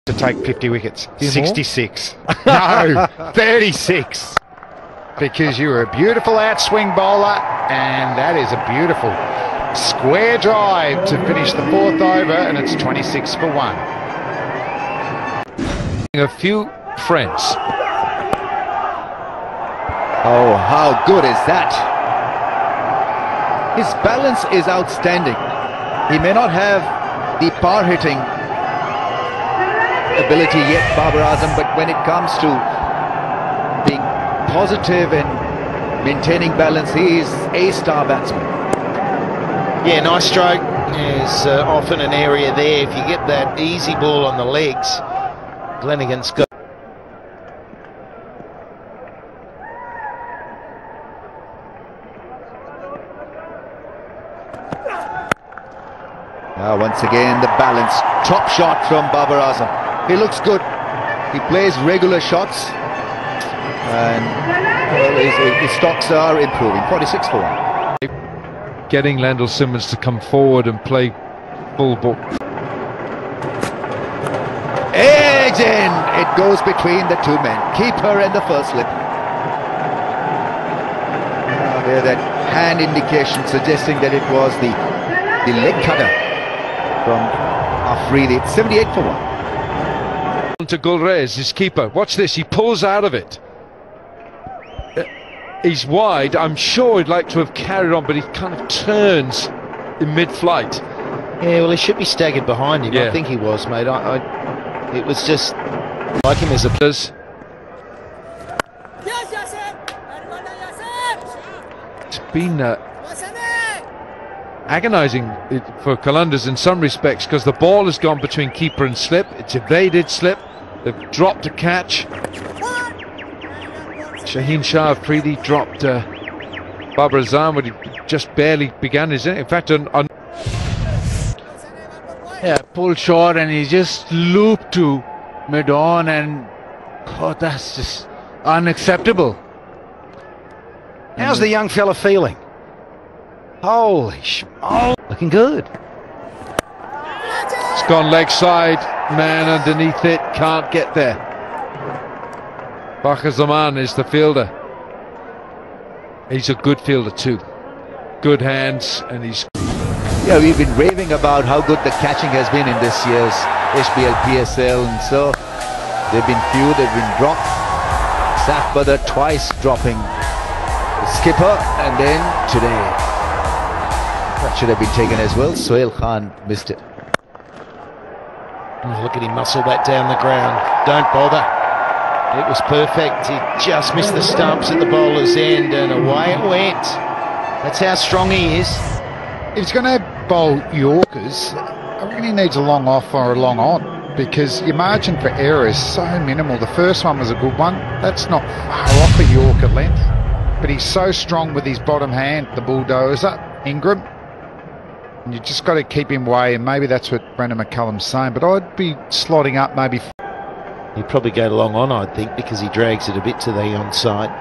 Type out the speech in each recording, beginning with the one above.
to take 50 wickets. 66. No, 36. Because you were a beautiful outswing bowler, and that is a beautiful square drive to finish the fourth over, and it's 26 for 1. A few friends. Oh, how good is that? His balance is outstanding. He may not have the power hitting ability yet, Babar Azam, but when it comes to being positive and maintaining balance, he is a star batsman. Yeah, nice stroke. There's often an area there. If you get that easy ball on the legs, Glenigan's got. Once again, the balance. Top shot from Babar Azam. He looks good. He plays regular shots. And well, his stocks are improving. 46 for 1. Getting Lendl Simmons to come forward and play full ball. Edge in. It goes between the two men. Keeper and the first slip. There, that hand indication suggesting that it was the leg cutter from Afridi. It's 78 for 1. To Gulrez, his keeper. Watch this. He pulls out of it. He's wide. I'm sure he'd like to have carried on, but he kind of turns in mid-flight. Yeah, well, he should be staggered behind him. Yeah. I think he was, mate. It was just like him as a... It's been agonising for Qalandars in some respects, because the ball has gone between keeper and slip. It's evaded slip. They've dropped a catch. Shaheen Shah Afridi dropped Babar Azam when he just barely began his innings. In fact, yeah, pulled short and he just looped to mid-on, and oh, that's just unacceptable. How's the young fella feeling? Holy schmoll. Looking good. it's gone leg side. Man underneath it, can't get there. Babar Azam is the fielder. He's a good fielder too. Good hands, and he's... Yeah, we've been raving about how good the catching has been in this year's HBL PSL, and so they've been few, they've been dropped. Saf Badr twice dropping the skipper, and then today that should have been taken as well. Sohail Khan missed it. Oh, look at him muscle that down the ground. Don't bother. It was perfect. He just missed the stumps at the bowler's end, and away it went. That's how strong he is. If he's going to bowl Yorkers, I reckon he needs a long off or a long on, because your margin for error is so minimal. The first one was a good one. That's not far off a Yorker length, but he's so strong with his bottom hand, the bulldozer, Ingram. And you just got to keep him away, and maybe that's what Brendan McCullum's saying. But I'd be slotting up maybe. He'd probably go long on, I think, because he drags it a bit to the onside.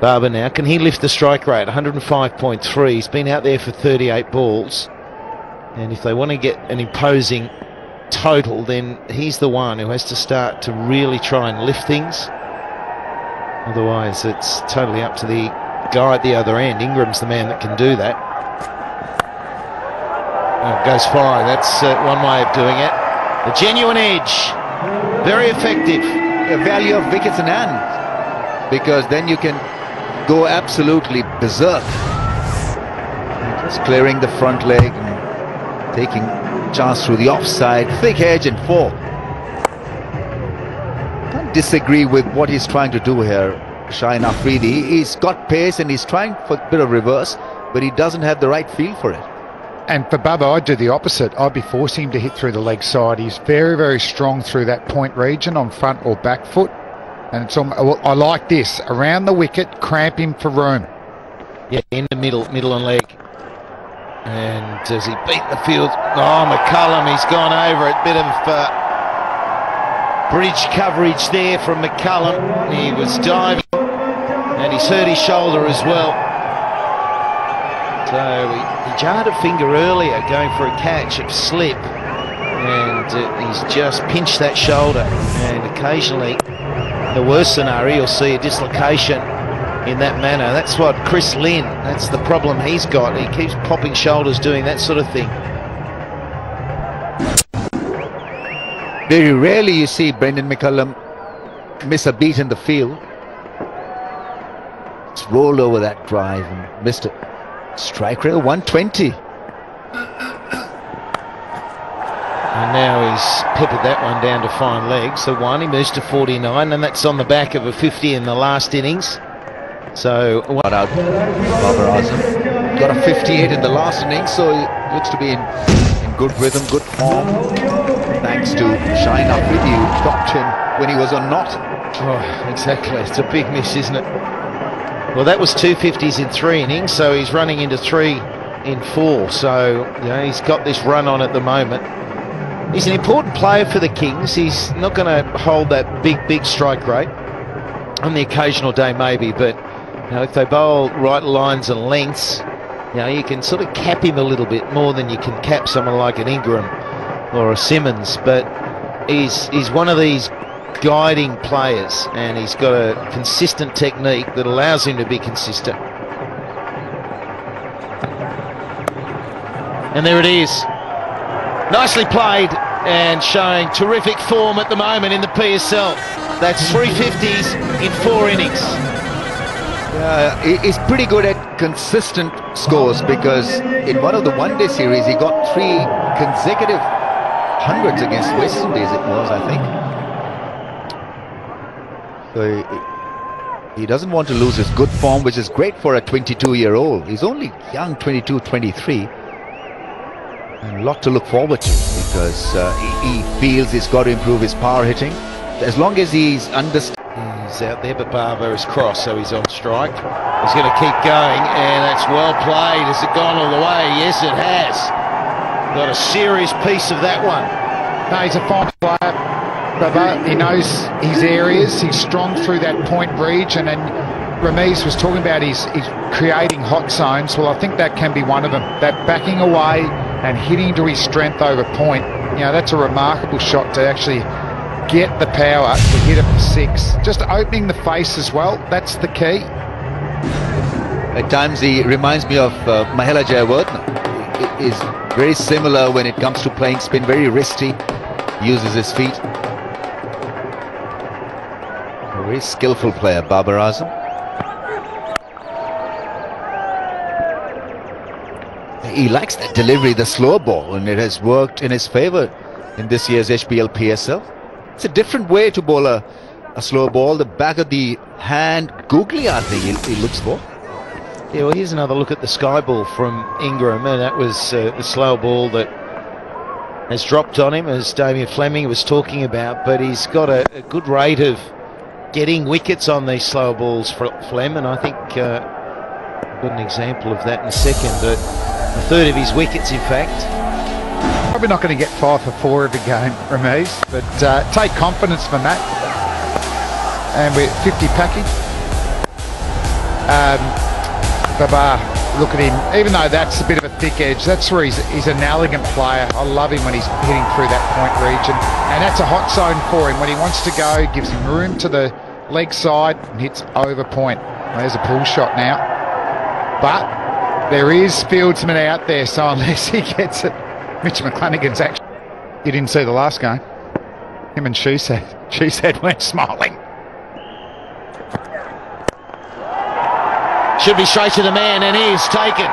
Babar now, can he lift the strike rate? 105.3. He's been out there for 38 balls. And if they want to get an imposing total, then he's the one who has to start to really try and lift things. Otherwise, it's totally up to the guy at the other end. Ingram's the man that can do that. Oh, it goes fire. That's one way of doing it. A genuine edge. Very effective. The value of wickets in hand, because then you can go absolutely berserk. Just clearing the front leg and taking chance through the offside. Thick edge and 4. Can't disagree with what he's trying to do here, Shaheen Afridi. He's got pace and he's trying for a bit of reverse, but he doesn't have the right feel for it. And for Bubba, I'd do the opposite. I'd be forcing him to hit through the leg side. He's very, very strong through that point region on front or back foot. And it's I like this. Around the wicket, cramp him for room. Yeah, in the middle and leg. And does he beat the field? Oh, McCullum, he's gone over it. Bit of bridge coverage there from McCullum. He was diving, and he's hurt his shoulder as well. So he jarred a finger earlier going for a catch of slip, and and he's just pinched that shoulder, and occasionally, in the worst scenario, you'll see a dislocation in that manner. That's what Chris Lynn, that's the problem he's got. He keeps popping shoulders doing that sort of thing. Very rarely you see Brendan McCullum miss a beat in the field. It's rolled over that drive and missed it. Strike rate 120. And now he's peppered that one down to fine legs. So one, he moves to 49, and that's on the back of a 50 in the last innings. So Got out Babar Azam. Got a 58 in the last innings, so he looks to be in good rhythm, good form. Thanks to Shine Afridi, who stopped him when he was on not. Oh, exactly. It's a big miss, isn't it? Well, that was 2 50s in 3 innings, so he's running into 3 in 4. So, you know, he's got this run on at the moment. He's an important player for the Kings. He's not going to hold that big strike rate. On the occasional day, maybe, but you know, if they bowl right lines and lengths, you know, you can sort of cap him a little bit more than you can cap someone like an Ingram or a Simmons. But he's one of these guiding players, and he's got a consistent technique that allows him to be consistent. And there it is. Nicely played and showing terrific form at the moment in the PSL. That's 3 50s in 4 innings. He's pretty good at consistent scores, because in one of the one-day series he got 3 consecutive hundreds against West Indies, it was, I think. So he doesn't want to lose his good form, which is great for a 22-year-old. He's only young, 22, 23. And a lot to look forward to, because he feels he's got to improve his power hitting. As long as he's He's out there, but Babar is cross, so he's on strike. He's going to keep going, and that's well played. Has it gone all the way? Yes, it has. Got a serious piece of that one. No, he's a fine player. Babar, he knows his areas. He's strong through that point region, and Ramiz was talking about he's creating hot zones. Well, I think that can be one of them. That backing away and hitting to his strength over point. You know, that's a remarkable shot to actually get the power to hit it for 6. Just opening the face as well, that's the key. At times he reminds me of Mahela Jayawardene. He is very similar when it comes to playing spin, very wristy, uses his feet. A very skillful player, Babar Azam. He likes that delivery, the slow ball, and it has worked in his favour in this year's HBL PSL. It's a different way to bowl a slow ball. The back of the hand, googly, I think he looks for. Yeah, well, here's another look at the sky ball from Ingram, and that was the slow ball that has dropped on him, as Damien Fleming was talking about. But he's got a good rate of getting wickets on these slow balls for Flem, and I think I've got an example of that in a second. But a third of his wickets, in fact. Probably not going to get 5 for 4 every game, Ramiz, but take confidence from that. And we're 50 package. Babar, look at him. Even though that's a bit of a thick edge, that's where he's an elegant player. I love him when he's hitting through that point region. And that's a hot zone for him. When he wants to go, gives him room to the leg side and hits over point. Well, there's a pull shot now. But there is fieldsman out there, so unless he gets it, Mitch McClenaghan's actually... You didn't see the last game. Him and Shoesaid weren't smiling. Should be straight to the man, and he is taken.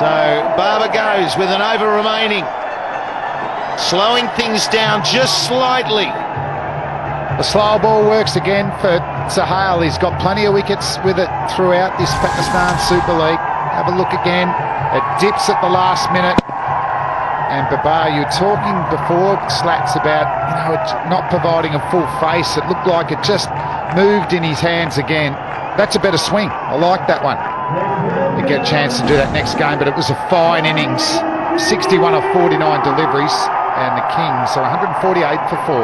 So Babar goes with an over remaining, slowing things down just slightly. The slow ball works again for Sahal. He's got plenty of wickets with it throughout this Pakistan Super League. Have a look again. It dips at the last minute. And Babar, you were talking before, Slats, about, you know, it not providing a full face. It looked like it just moved in his hands again. That's a better swing. I like that one. You get a chance to do that next game, but it was a fine innings. 61 of 49 deliveries, and the Kings are 148 for 4.